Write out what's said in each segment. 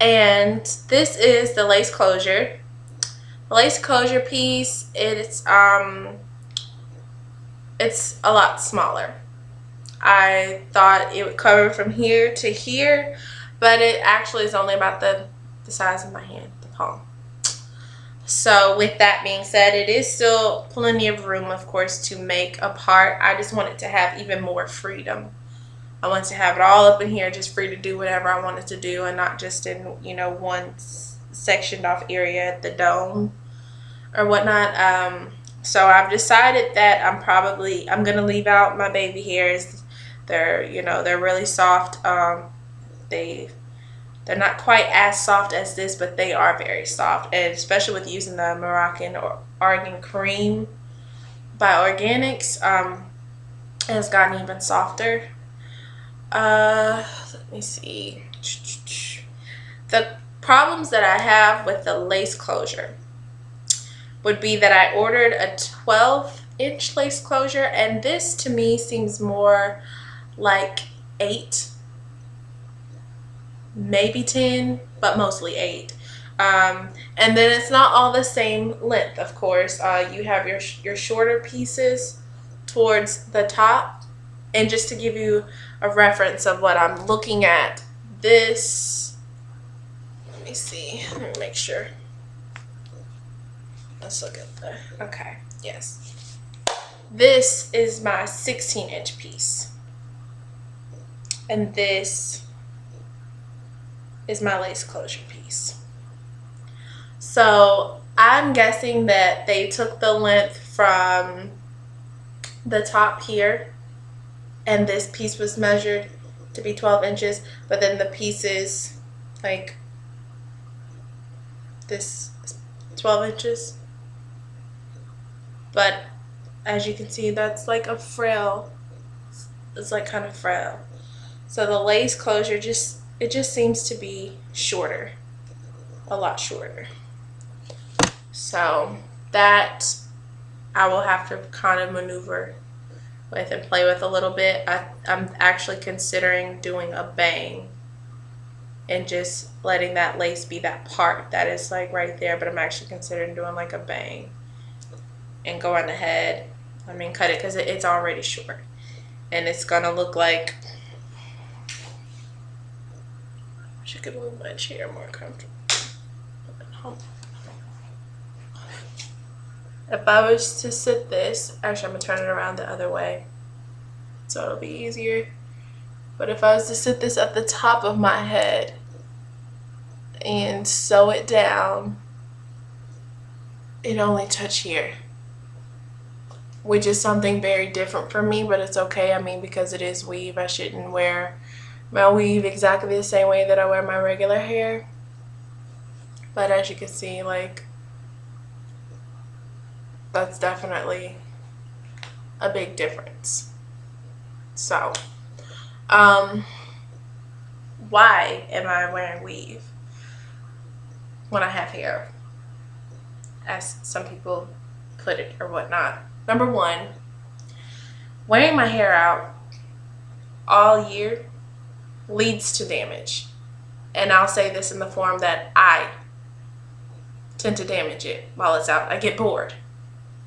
And this is the lace closure. The lace closure piece, it's a lot smaller. I thought it would cover from here to here, but it actually is only about the size of my hand, the palm. So with that being said, it is still plenty of room, of course, to make a part. I just wanted to have even more freedom. I want to have it all up in here, just free to do whatever I wanted to do, and not just in, you know, one sectioned off area at the dome or whatnot. So I've decided that I'm gonna leave out my baby hairs. They're really soft. They're not quite as soft as this, but they are very soft, and especially with using the Moroccan or Argan cream by Organics, it has gotten even softer. Let me see. The problems that I have with the lace closure would be that I ordered a 12-inch lace closure, and this to me seems more like 8, maybe 10, but mostly 8. And then it's not all the same length, of course. You have your shorter pieces towards the top. And just to give you a reference of what I'm looking at, this, let me see, let me make sure. Let's look at the, okay, yes. This is my 16-inch piece. And this is my lace closure piece. So I'm guessing that they took the length from the top here, and this piece was measured to be 12 inches, but then the pieces, like this, 12 inches. But as you can see, that's like a frail, it's like kind of frail. So the lace closure it just seems to be shorter, a lot shorter. So that I will have to kind of maneuver with and play with a little bit. I'm actually considering doing a bang and just letting that lace be that part that is like right there, but I'm actually considering doing like a bang and going ahead, cut it, because it's already short and it's gonna look like, I wish I could move my chair more comfortable. If I was to sit this, actually I'm gonna turn it around the other way so it'll be easier. But if I was to sit this at the top of my head and sew it down, it only touch here, which is something very different for me, but it's okay. Because it is weave, I shouldn't wear my weave exactly the same way that I wear my regular hair. But as you can see, like, that's definitely a big difference. So, why am I wearing weave when I have hair, as some people put it or whatnot? Number one, wearing my hair out all year leads to damage. And I'll say this in the form that I tend to damage it while it's out. I get bored.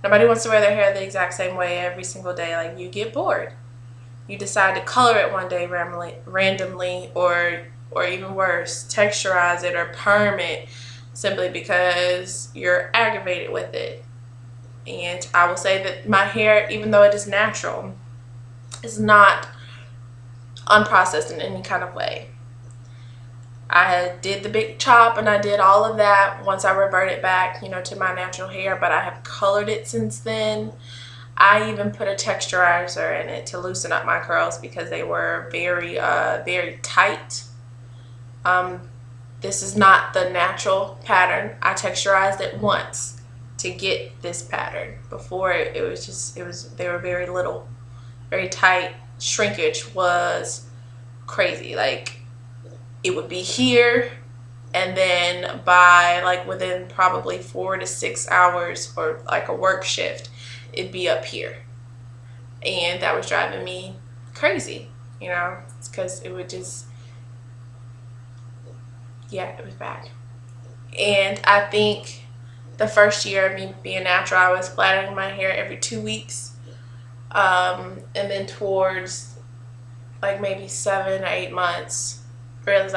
Nobody wants to wear their hair the exact same way every single day. Like, you get bored. You decide to color it one day randomly, or even worse, texturize it or perm it simply because you're aggravated with it. And I will say that my hair, even though it is natural, is not unprocessed in any kind of way. I did the big chop and I did all of that once I reverted back, to my natural hair, but I have colored it since then. I even put a texturizer in it to loosen up my curls because they were very, very tight. This is not the natural pattern. I texturized it once to get this pattern. Before they were very little, very tight. Shrinkage was crazy. Like, it would be here, and then by like within probably 4 to 6 hours, or like a work shift, it'd be up here. And that was driving me crazy, it's because it would just, yeah, it was bad. And I think the first year of me being natural, I was flattering my hair every 2 weeks. And then towards like maybe 7 or 8 months, realized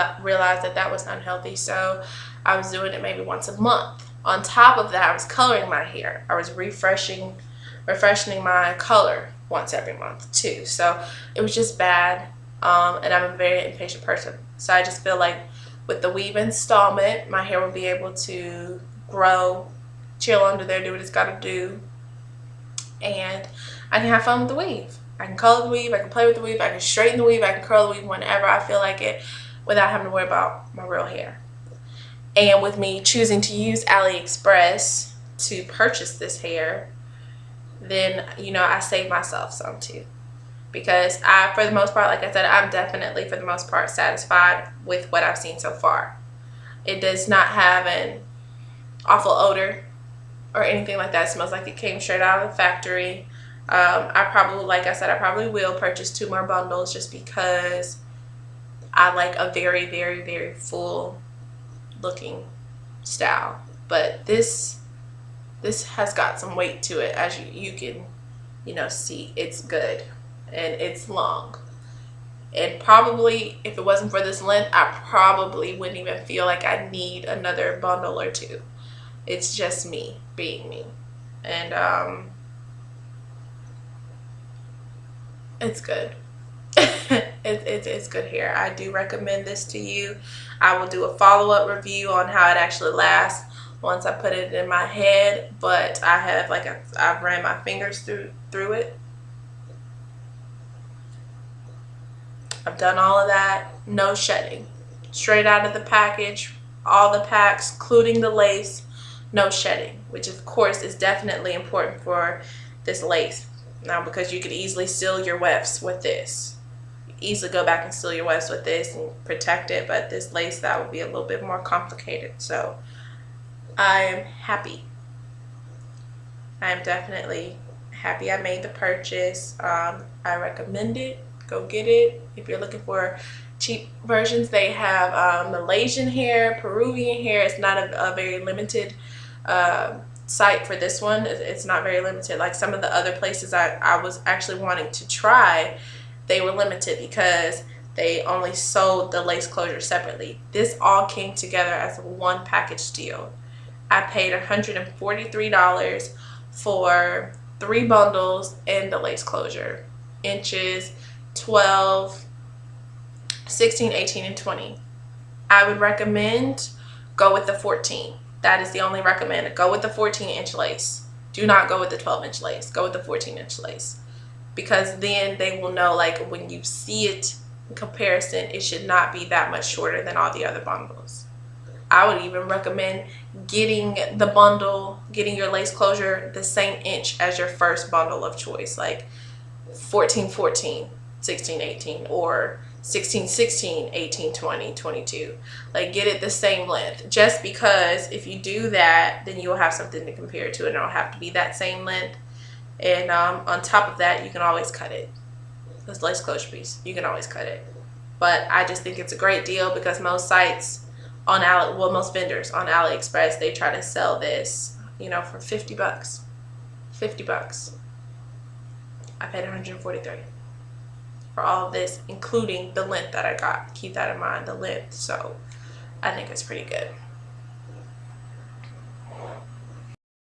that that was unhealthy. So I was doing it maybe once a month. On top of that, I was coloring my hair. I was refreshing my color once every month too. So it was just bad. And I'm a very impatient person. So I just feel like with the weave installment, my hair will be able to grow, chill under there, do what it's got to do, and I can have fun with the weave. I can color the weave, I can play with the weave, I can straighten the weave, I can curl the weave whenever I feel like it without having to worry about my real hair. And with me choosing to use AliExpress to purchase this hair, then, you know, I save myself some too. Because for the most part, like I said, I'm definitely, for the most part, satisfied with what I've seen so far. It does not have an awful odor or anything like that. It smells like it came straight out of the factory. I probably, like I said, I probably will purchase 2 more bundles just because I like a very, very, very full looking style. But this has got some weight to it, as you can, you know, see. It's good. And it's long. And probably, if it wasn't for this length, I probably wouldn't even feel like I need another bundle or 2. It's just me being me. And it's good. It's good hair. I do recommend this to you. I will do a follow-up review on how it actually lasts once I put it in my head. But I have, like, I've ran my fingers through it. I've done all of that. No shedding. Straight out of the package, all the packs, including the lace, no shedding, which of course is definitely important for this lace. Now, because you could easily seal your wefts with this. Easily go back and seal your wefts with this and protect it, but this lace, that would be a little bit more complicated. So I am happy. I am definitely happy I made the purchase. I recommend it. Go get it. If you're looking for cheap versions, they have Malaysian hair, Peruvian hair. It's not a very limited site for this one. It's not very limited. Like some of the other places I was actually wanting to try, they were limited because they only sold the lace closure separately. This all came together as one package deal. I paid $143 for 3 bundles and the lace closure. Inches 12, 16, 18, and 20. I would recommend go with the 14. That is the only recommend. Go with the 14-inch lace. Do not go with the 12-inch lace. Go with the 14-inch lace. Because then they will know, like, when you see it in comparison, it should not be that much shorter than all the other bundles. I would even recommend getting the bundle, getting your lace closure the same inch as your first bundle of choice. Like 14, 14. 16, 18, or 16, 16, 18, 20, 22. Like, get it the same length. Just because if you do that, then you'll have something to compare to, and it'll have to be that same length. And on top of that, you can always cut it. This lace closure piece, you can always cut it. But I just think it's a great deal because most sites on most vendors on AliExpress, they try to sell this, you know, for 50 bucks. 50 bucks. I paid 143 for all of this, including the length that I got. Keep that in mind, the length. So I think it's pretty good.